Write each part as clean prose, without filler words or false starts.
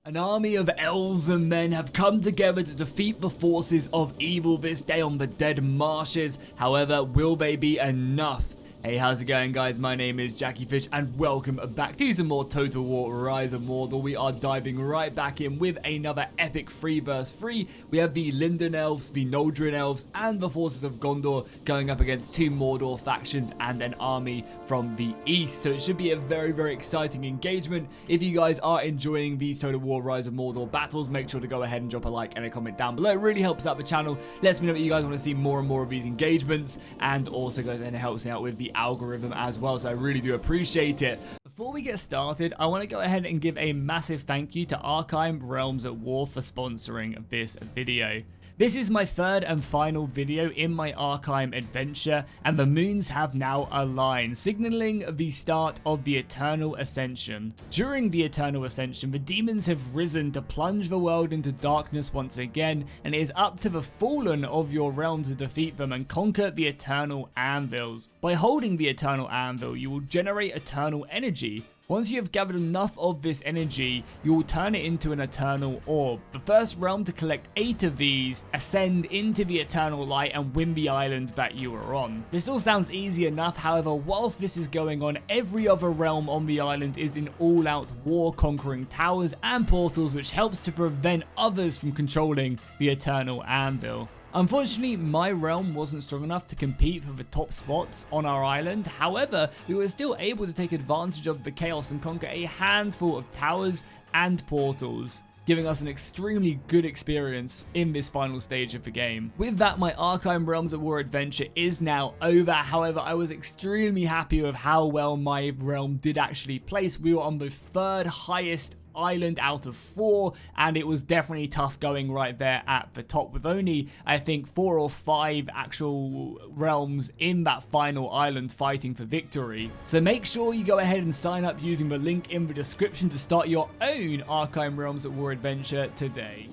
An army of elves and men have come together to defeat the forces of evil this day on the Dead Marshes. However, will they be enough? Hey, how's it going, guys? My name is Jackie Fish and welcome back to some more Total War Rise of Mordor. We are diving right back in with another epic 3 vs 3. We have the Linden elves, the Noldrin elves, and the forces of Gondor going up against 2 Mordor factions and an army from the east. So it should be a very, very exciting engagement. If you guys are enjoying these Total War Rise of Mordor battles, make sure to go ahead and drop a like and a comment down below. It really helps out the channel. Lets me know that you guys want to see more and more of these engagements, and also goes and helps me out with the algorithm as well, so I really do appreciate it. Before we get started, I want to go ahead and give a massive thank you to Archive Realms at War for sponsoring this video. This is my third and final video in my Archive adventure, and the moons have now aligned, signaling the start of the Eternal Ascension. During the Eternal Ascension, the demons have risen to plunge the world into darkness once again, and it is up to the fallen of your realm to defeat them and conquer the Eternal Anvils. By holding the Eternal Anvil, you will generate eternal energy. Once you have gathered enough of this energy, you will turn it into an eternal orb. The first realm to collect 8 of these, ascend into the eternal light and win the island that you are on. This all sounds easy enough, however, whilst this is going on, every other realm on the island is in all-out war, conquering towers and portals, which helps to prevent others from controlling the eternal anvil. Unfortunately, my realm wasn't strong enough to compete for the top spots on our island. However, we were still able to take advantage of the chaos and conquer a handful of towers and portals, giving us an extremely good experience in this final stage of the game. With that, my Archive Realms at War adventure is now over. However, I was extremely happy with how well my realm did actually place. We were on the 3rd highest island out of 4, and it was definitely tough going right there at the top, with only I think 4 or 5 actual realms in that final island fighting for victory. So make sure you go ahead and sign up using the link in the description to start your own Archive Realms at War adventure today.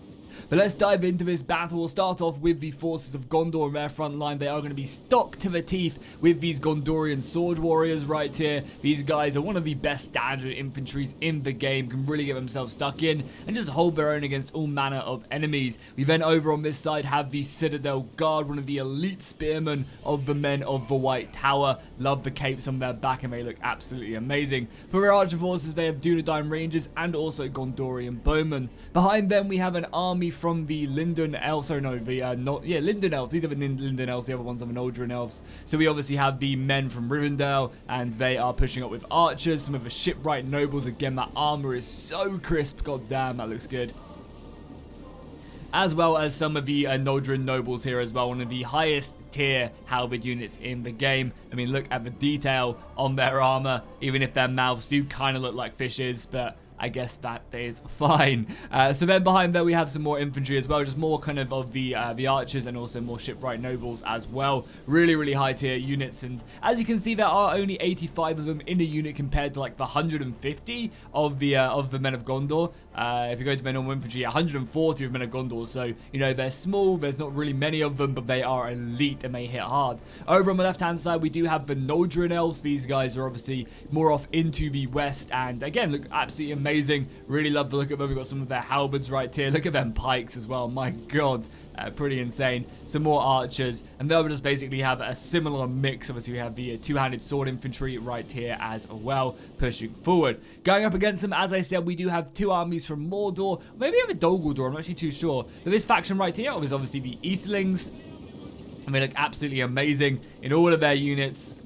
But let's dive into this battle. We'll start off with the forces of Gondor and their front line. They are going to be stocked to the teeth with these Gondorian sword warriors right here. These guys are one of the best standard infantries in the game, can really get themselves stuck in and just hold their own against all manner of enemies. We then over on this side have the Citadel Guard, one of the elite spearmen of the men of the White Tower. Love the capes on their back and they look absolutely amazing. For their archer forces, they have Dunedain Rangers and also Gondorian bowmen. Behind them we have an army from the Linden elves, Linden elves. These are the Linden elves, the other ones are the Noldrin elves. So we obviously have the men from Rivendell, and they are pushing up with archers. Some of the shipwright nobles, again, that armor is so crisp, god damn, that looks good. As well as some of the Noldrin nobles here as well, one of the highest tier halberd units in the game. I mean, look at the detail on their armor, even if their mouths do kind of look like fishes, but I guess that is fine. So then behind there we have some more infantry as well, just more kind of the archers and also more shipwright nobles as well. Really, really high tier units, and as you can see, there are only 85 of them in a unit compared to like the 150 of the men of Gondor. If you go to their normal infantry, 140 of men of Gondor. So you know they're small. There's not really many of them, but they are elite and they hit hard. Over on the left-hand side, we do have the Noldrin elves. These guys are obviously more off into the west, and again look absolutely amazing. Really love the look of them. We've got some of their halberds right here. Look at them pikes as well. My god. Pretty insane. Some more archers, and they'll just basically have a similar mix. Obviously we have the two-handed sword infantry right here as well, pushing forward. Going up against them, as I said, we do have 2 armies from Mordor. Maybe we have a Dol Guldur, I'm not actually too sure. But this faction right here is obviously the Easterlings, and they look absolutely amazing in all of their units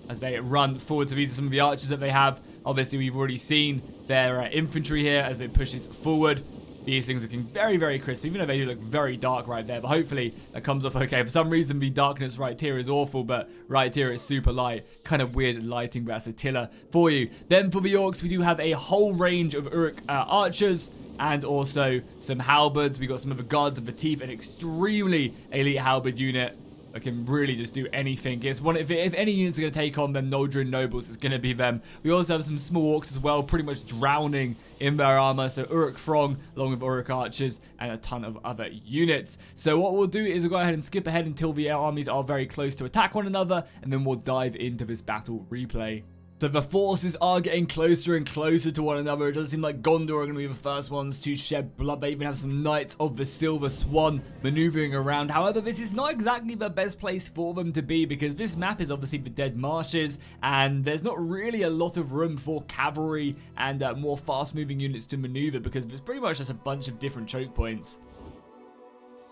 as they run forward. So these are some of the archers that they have. Obviously we've already seen their infantry here as it pushes forward. These things are looking very, very crisp, even though they do look very dark right there. But hopefully that comes off okay. For some reason, the darkness right here is awful, but right here is super light. Kind of weird lighting, but that's Attila for you. Then for the orcs, we do have a whole range of Uruk archers and also some halberds. We got some of the guards of the teeth, an extremely elite halberd unit. I can really just do anything. It's one if any units are going to take on them Noldrin nobles, it's going to be them. We also have some small orcs as well, pretty much drowning in their armor. So Uruk Throng, along with Uruk archers, and a ton of other units. So what we'll do is we'll go ahead and skip ahead until the armies are very close to attack one another, and then we'll dive into this battle replay. So the forces are getting closer and closer to one another. It does seem like Gondor are going to be the first ones to shed blood. They even have some Knights of the Silver Swan maneuvering around. However, this is not exactly the best place for them to be, because this map is obviously the Dead Marshes, and there's not really a lot of room for cavalry and more fast-moving units to maneuver, because there's pretty much just a bunch of different choke points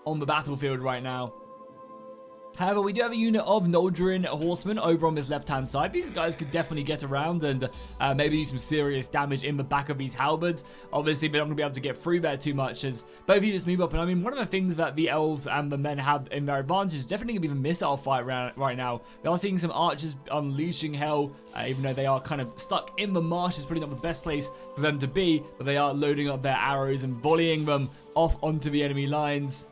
on the battlefield right now. However, we do have a unit of Noldrin horsemen over on this left-hand side. These guys could definitely get around and maybe do some serious damage in the back of these halberds. Obviously, they're not going to be able to get through there too much as both of you just move up. And I mean, one of the things that the elves and the men have in their advantage is definitely going to be the missile fight right now. We are seeing some archers unleashing hell, even though they are kind of stuck in the marsh. It's probably not the best place for them to be, but they are loading up their arrows and volleying them off onto the enemy lines.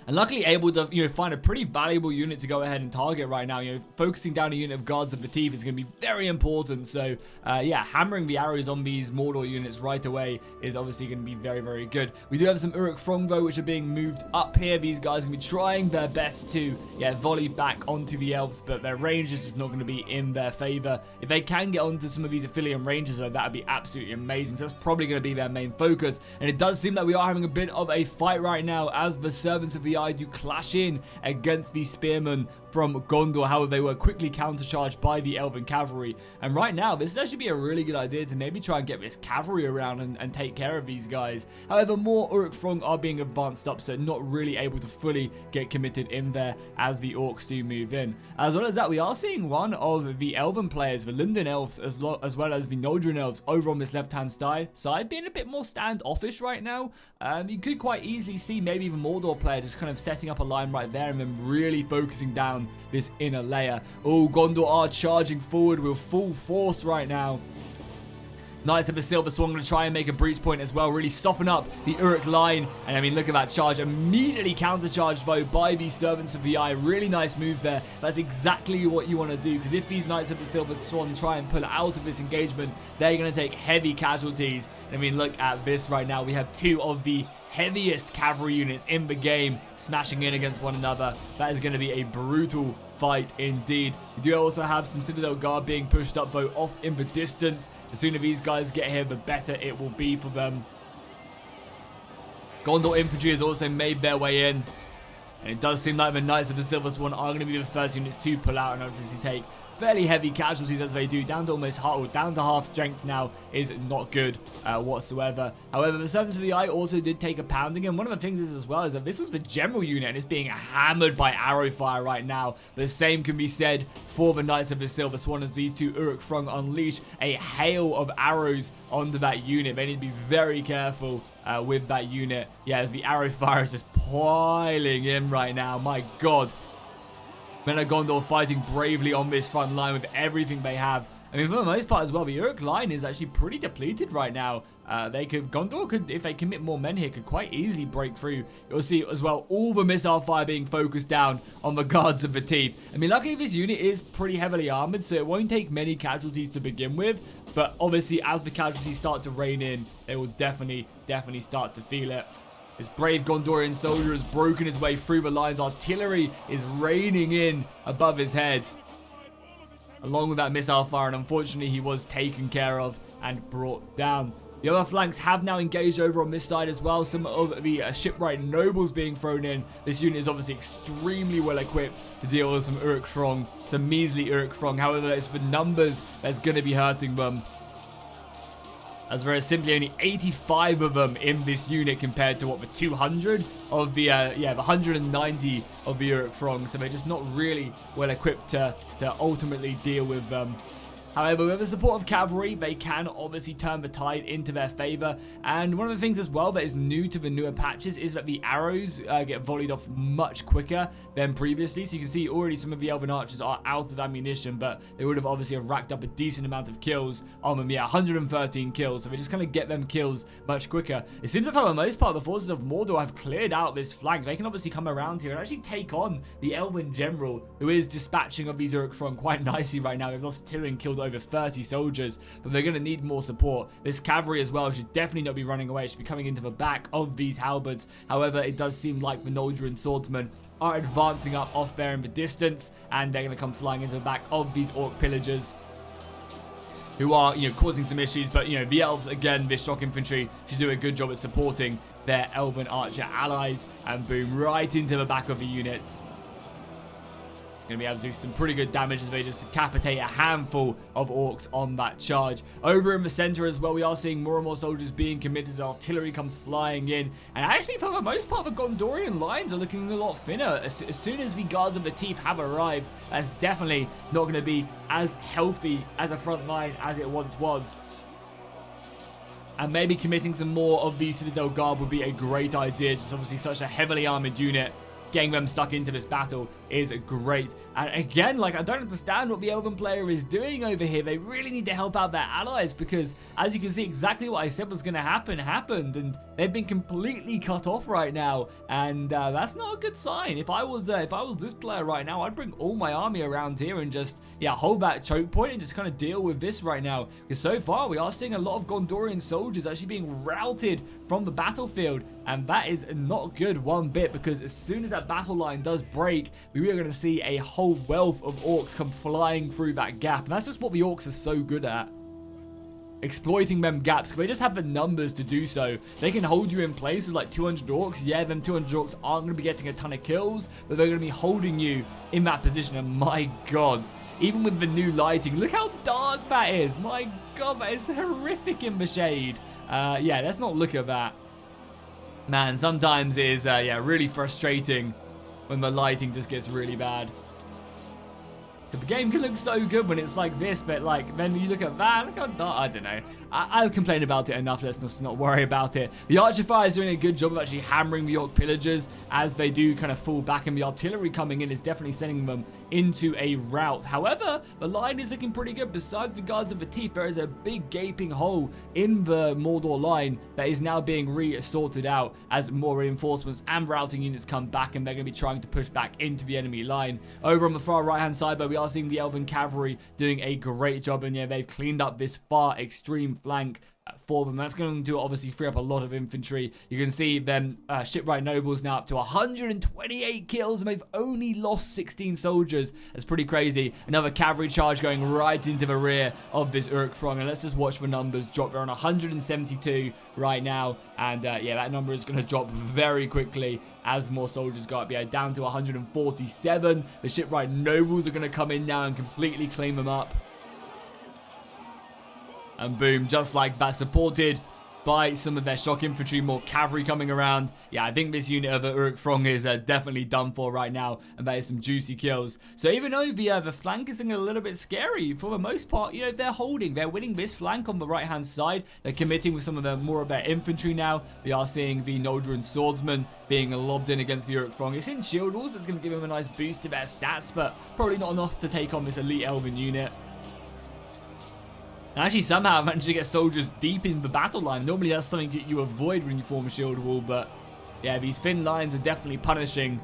And luckily able to, find a pretty valuable unit to go ahead and target right now. Focusing down a unit of Guards of the Teeth is going to be very important. So, yeah, hammering the arrows on these Mordor units right away is obviously going to be very, very good. We do have some Uruk Throng, though, which are being moved up here. These guys are going to be trying their best to, volley back onto the elves, but their range is just not going to be in their favor. If they can get onto some of these Aphelion ranges, though, that would be absolutely amazing. So that's probably going to be their main focus. And it does seem that we are having a bit of a fight right now as the Servants of the Eye do clash in against the spearmen from Gondor. However, they were quickly countercharged by the Elven cavalry. And right now, this would actually be a really good idea to maybe try and get this cavalry around and take care of these guys. However, more Uruk Throng are being advanced up, so not really able to fully get committed in there as the orcs do move in. As well as that, we are seeing one of the Elven players, the Lindon elves, as well as the Noldrin elves over on this left-hand side, being a bit more standoffish right now. You could quite easily see maybe the Mordor player just kind of setting up a line right there and then really focusing down this inner layer. Oh, Gondor are charging forward with full force right now. Knights of the Silver Swan going to try and make a breach point as well, really soften up the Uruk line. And I mean, look at that charge, immediately countercharged though by the Servants of the Eye. Really nice move there. That's exactly what you want to do, because if these Knights of the Silver Swan try and pull out of this engagement, they're going to take heavy casualties. I mean, look at this right now. We have two of the heaviest cavalry units in the game smashing in against one another. That is going to be a brutal fight indeed. We do also have some Citadel Guard being pushed up though off in the distance. The sooner these guys get here, the better it will be for them. Gondor infantry has also made their way in. And it does seem like the Knights of the Silver Swan are going to be the first units to pull out and obviously take fairly heavy casualties as they do, down to almost half strength now is not good whatsoever. However, the Servants of the Eye also did take a pounding, and one of the things is as well is that this was the general unit and it's being hammered by arrow fire right now. The same can be said for the Knights of the Silver Swan as these two Uruk Throng unleash a hail of arrows onto that unit. They need to be very careful with that unit. Yeah, as the arrow fire is just piling in right now. My God. Men of Gondor fighting bravely on this front line with everything they have. I mean, for the most part as well, the Uruk line is actually pretty depleted right now. Gondor could, if they commit more men here, could quite easily break through. You'll see as well all the missile fire being focused down on the Guards of the Teeth. I mean, luckily this unit is pretty heavily armored, so it won't take many casualties to begin with. But obviously, as the casualties start to rain in, they will definitely start to feel it. This brave Gondorian soldier has broken his way through the lines. Artillery is raining in above his head, along with that missile fire, and unfortunately he was taken care of and brought down. The other flanks have now engaged over on this side as well. Some of the shipwright nobles being thrown in. This unit is obviously extremely well equipped to deal with some Uruk Throng, some measly Uruk Throng. However, it's the numbers that's going to be hurting them, as there are simply only 85 of them in this unit compared to, what, the 200 of the, the 190 of the Uruk Throng. So they're just not really well equipped to ultimately deal with them. However, with the support of cavalry, they can obviously turn the tide into their favor. And one of the things as well that is new to the newer patches is that the arrows get volleyed off much quicker than previously. So you can see already some of the Elven archers are out of ammunition, but they would have obviously racked up a decent amount of kills on them. Yeah, 113 kills. So they just kind of get them kills much quicker. It seems like for the most part, the forces of Mordor have cleared out this flank. They can obviously come around here and actually take on the Elven general, who is dispatching of these Uruk Throng quite nicely right now. They've lost 2 and killed over 30 soldiers, but they're going to need more support. This cavalry as well should definitely not be running away. It should be coming into the back of these halberds. However, it does seem like the Noldrin swordsmen are advancing up off there in the distance, and they're going to come flying into the back of these orc pillagers, who are, causing some issues. But, the elves, again, this shock infantry should do a good job at supporting their elven archer allies, and boom, right into the back of the units. It's going to be able to do some pretty good damage as they just decapitate a handful of orcs on that charge. Over in the center as well, we are seeing more and more soldiers being committed. Artillery comes flying in, and actually for the most part the Gondorian lines are looking a lot thinner. As soon as the guards of the teeth have arrived, that's definitely not going to be as healthy as a front line as it once was. And maybe committing some more of the Citadel Guard would be a great idea. Just obviously such a heavily armored unit. Getting them stuck into this battle is great. And again, like, I don't understand what the Elven player is doing over here. They really need to help out their allies, because as you can see, exactly what I said was going to happen happened, and they've been completely cut off right now, and that's not a good sign. If I was this player right now, I'd bring all my army around here and just hold that choke point and just kind of deal with this right now, because so far we are seeing a lot of Gondorian soldiers actually being routed from the battlefield, and that is not good one bit, because as soon as that battle line does break, we are going to see a whole wealth of orcs come flying through that gap. And that's just what the orcs are so good at, exploiting them gaps. If they just have the numbers to do so, they can hold you in place with like 200 orcs. Yeah, them 200 orcs aren't going to be getting a ton of kills, but they're going to be holding you in that position. And my god, even with the new lighting, look how dark that is. My god, that is horrific in the shade. Yeah, let's not look at that. Man, sometimes it is really frustrating when the lighting just gets really bad. The game can look so good when it's like this, but like then you look at that, look how dark. I don't know. I'll complain about it enough. Let's just not worry about it. The archer fire is doing a good job of actually hammering the orc pillagers as they do kind of fall back, and the artillery coming in is definitely sending them into a rout. However, the line is looking pretty good. Besides the guards of the teeth, there is a big gaping hole in the Mordor line that is now being sorted out as more reinforcements and routing units come back, and they're going to be trying to push back into the enemy line. Over on the far right hand side, though, we are seeing the Elven cavalry doing a great job, and they've cleaned up this far extreme flank for them. That's going to obviously free up a lot of infantry. You can see them shipwright nobles now up to 128 kills, and they've only lost 16 soldiers. That's pretty crazy. Another cavalry charge going right into the rear of this Uruk Throng, and let's just watch the numbers drop. They're on 172 right now, and that number is going to drop very quickly as more soldiers go up. Down to 147. The shipwright nobles are going to come in now and completely clean them up. And boom, just like that, supported by some of their shock infantry, more cavalry coming around. Yeah, I think this unit of Uruk Throng is definitely done for right now, and that is some juicy kills. So even though the flank is a little bit scary, for the most part, they're winning this flank on the right-hand side. They're committing with some of more of their infantry now. We are seeing the Noldrin swordsmen being lobbed in against the Uruk Throng. It's in shield walls. It's going to give them a nice boost to their stats, but probably not enough to take on this elite elven unit. And actually somehow I managed to get soldiers deep in the battle line. Normally that's something that you avoid when you form a shield wall, but yeah, these thin lines are definitely punishing.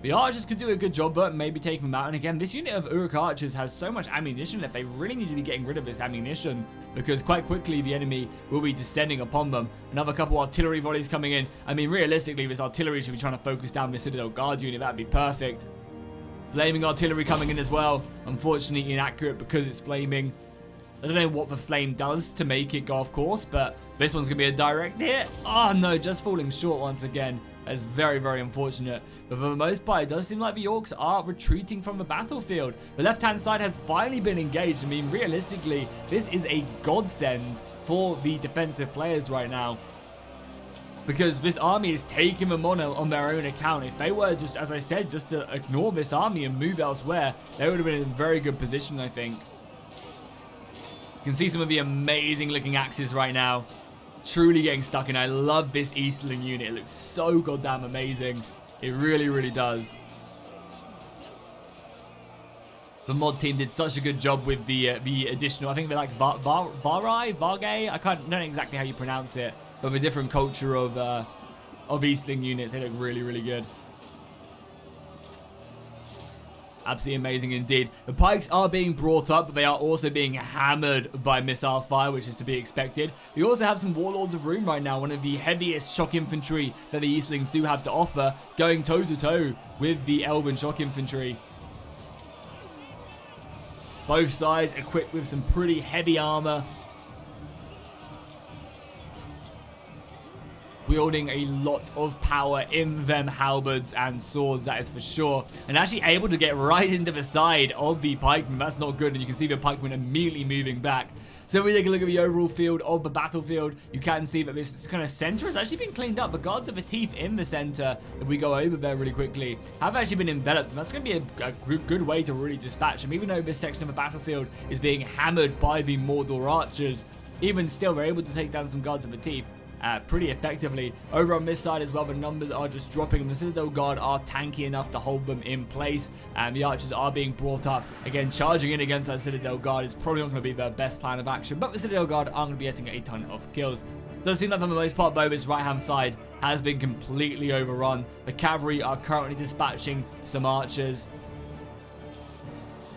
The archers could do a good job, but maybe take them out. And again, this unit of Uruk archers has so much ammunition that they really need to be getting rid of this ammunition, because quite quickly the enemy will be descending upon them. Another couple artillery volleys coming in. I mean, realistically, this artillery should be trying to focus down the Citadel Guard unit. That'd be perfect. Flaming artillery coming in as well. Unfortunately inaccurate because it's flaming. I don't know what the flame does to make it go off course, but this one's going to be a direct hit. Oh no, just falling short once again. That's very, very unfortunate. But for the most part, it does seem like the orcs are retreating from the battlefield. The left-hand side has finally been engaged. I mean, realistically, this is a godsend for the defensive players right now, because this army is taking them on their own account. If they were just, as I said, just to ignore this army and move elsewhere, they would have been in a very good position, I think. You can see some of the amazing looking axes right now. Truly getting stuck in. I love this Eastling unit. It looks so goddamn amazing. It really, really does. The mod team did such a good job with the additional, I think they're like Vargai? I don't know exactly how you pronounce it, but the different culture of Eastling units, they look really, really good. Absolutely amazing indeed. The pikes are being brought up, but they are also being hammered by missile fire, which is to be expected. We also have some Warlords of Ruin right now, one of the heaviest shock infantry that the Eastlings do have to offer, going toe-to-toe with the Elven shock infantry. Both sides equipped with some pretty heavy armor, wielding a lot of power in them halberds and swords, that is for sure. And actually able to get right into the side of the pikemen. That's not good, and you can see the pikemen immediately moving back. So if we take a look at the overall field of the battlefield, you can see that this kind of center has actually been cleaned up. The guards of the teeth in the center, if we go over there really quickly, have actually been enveloped. And that's going to be a good way to really dispatch them. Even though this section of the battlefield is being hammered by the Mordor archers, even still, they're able to take down some guards of the teeth pretty effectively. Over on this side as well, the numbers are just dropping. The Citadel Guard are tanky enough to hold them in place, and the archers are being brought up. Again, charging in against that Citadel Guard is probably not going to be the best plan of action, but the Citadel Guard are going to be getting a ton of kills. Does seem like for the most part, though, this right-hand side has been completely overrun. The cavalry are currently dispatching some archers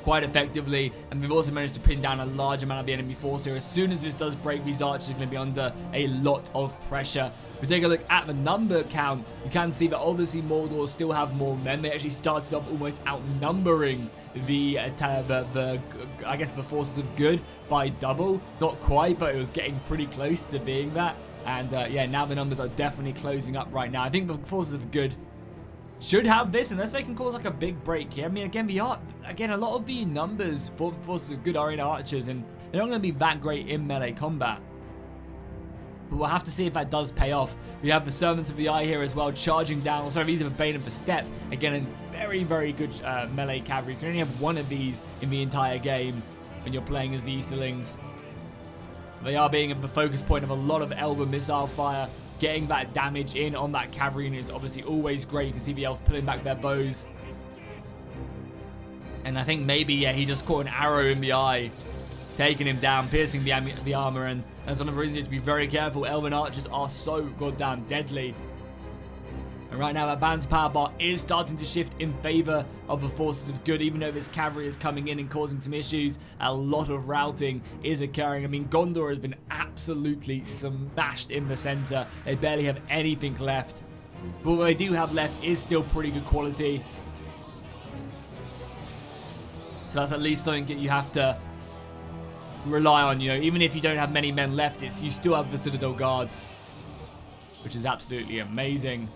quite effectively, and we've also managed to pin down a large amount of the enemy force here. As soon as this does break, these archers are going to be under a lot of pressure. If we take a look at the number count, you can see that obviously Mordor still have more men. They actually started off almost outnumbering the I guess the forces of good by double. Not quite, but it was getting pretty close to being that. And yeah, now the numbers are definitely closing up right now. I think the forces of good should have this unless they can cause like a big break here. I mean, again, a lot of the numbers for forces of good are in archers, and they're not going to be that great in melee combat. But we'll have to see if that does pay off. We have the Servants of the Eye here as well, charging down. Sorry, these are the Bane of the Steppe. Again, a very, very good melee cavalry. You can only have one of these in the entire game when you're playing as the Easterlings. They are being the focus point of a lot of Elven missile fire. Getting that damage in on that cavalry is obviously always great. You can see the elves pulling back their bows. And I think maybe, yeah, he just caught an arrow in the eye, taking him down, piercing the armor. And that's one of the reasons you have to be very careful. Elven archers are so goddamn deadly. And right now, that balance power bar is starting to shift in favor of the forces of good. Even though this cavalry is coming in and causing some issues, a lot of routing is occurring. I mean, Gondor has been absolutely smashed in the center. They barely have anything left. But what they do have left is still pretty good quality. So that's at least something that you have to rely on. You know, even if you don't have many men left, you still have the Citadel Guard, which is absolutely amazing.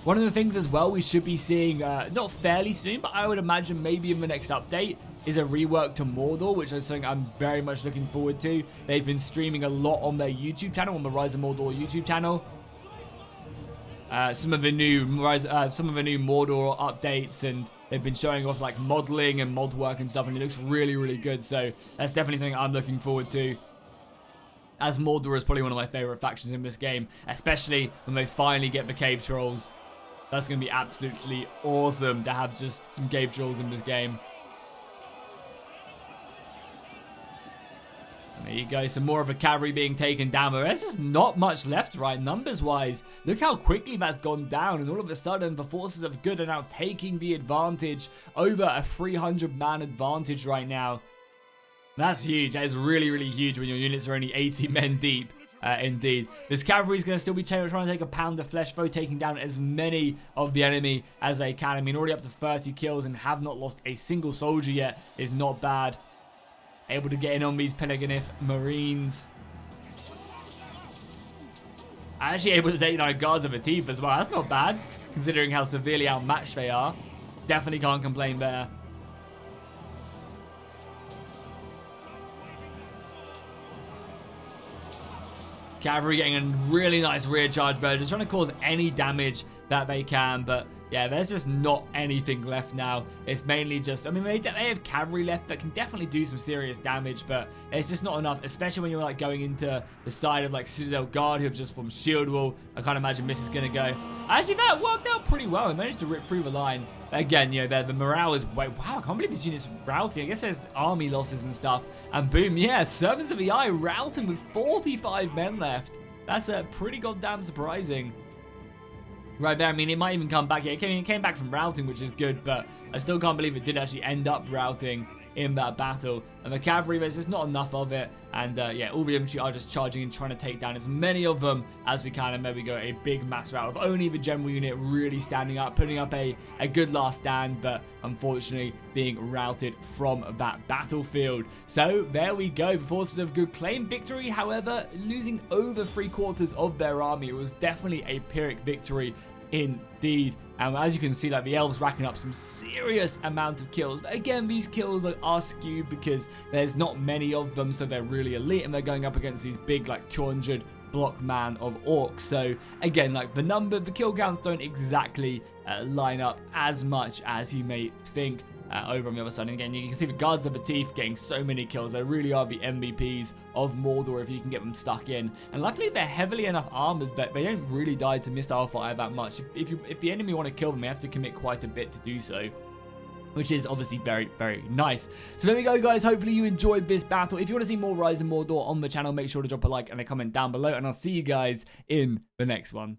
One of the things as well we should be seeing, not fairly soon, but I would imagine maybe in the next update, is a rework to Mordor, which is something I'm very much looking forward to. They've been streaming a lot on their YouTube channel, on the Rise of Mordor YouTube channel. Some of the new Mordor updates, and they've been showing off like modeling and mod work and stuff, and it looks really, really good. So that's definitely something I'm looking forward to, as Mordor is probably one of my favorite factions in this game, especially when they finally get the cave trolls. That's going to be absolutely awesome to have just some cave trolls in this game. And there you go, some more of a cavalry being taken down. But there's just not much left, right, numbers-wise. Look how quickly that's gone down. And all of a sudden, the forces of good are now taking the advantage over a 300-man advantage right now. That's huge. That is really, really huge when your units are only 80 men deep. Indeed. This cavalry is going to still be trying to take a pound of flesh, though, taking down as many of the enemy as they can. I mean, already up to 30 kills and have not lost a single soldier yet is not bad. Able to get in on these Peneganith Marines. Actually able to take down guards of the teeth as well. That's not bad, considering how severely outmatched they are. Definitely can't complain there. Cavalry getting a really nice rear charge there, just trying to cause any damage that they can, but yeah, there's just not anything left now. It's mainly just, I mean, they have cavalry left that can definitely do some serious damage, but it's just not enough, especially when you're like going into the side of like Citadel Guard who have just formed shield wall. I can't imagine this is going to go. Actually, that worked out pretty well. I managed to rip through the line. Again, you know, the morale is, wow, I can't believe this unit's routing. I guess there's army losses and stuff. And boom, yeah, Servants of the Eye routing with 45 men left. That's pretty goddamn surprising. right there. I mean, it might even come back. Yeah, it came back from routing, which is good, but I still can't believe it did actually end up routing in that battle. And the cavalry, there's just not enough of it. And yeah, all the infantry are just charging and trying to take down as many of them as we can. And there we go, a big mass rout of only the general unit really standing up, putting up a good last stand, but unfortunately being routed from that battlefield. So there we go, the forces of good claim victory. However, losing over 3/4 of their army. It was definitely a Pyrrhic victory indeed. And as you can see, like, the elves racking up some serious amount of kills. But again, these kills are skewed because there's not many of them, so they're really elite, and they're going up against these big, like, 200 block man of orcs. So again, like, the kill counts don't exactly line up as much as you may think. Over on the other side. And again, you can see the Guards of the Teeth getting so many kills. They really are the MVPs of Mordor if you can get them stuck in. And luckily, they're heavily enough armored that they don't really die to missile fire that much. If the enemy want to kill them, they have to commit quite a bit to do so, which is obviously very, very nice. So there we go, guys. Hopefully you enjoyed this battle. If you want to see more Rise of Mordor on the channel, make sure to drop a like and a comment down below. And I'll see you guys in the next one.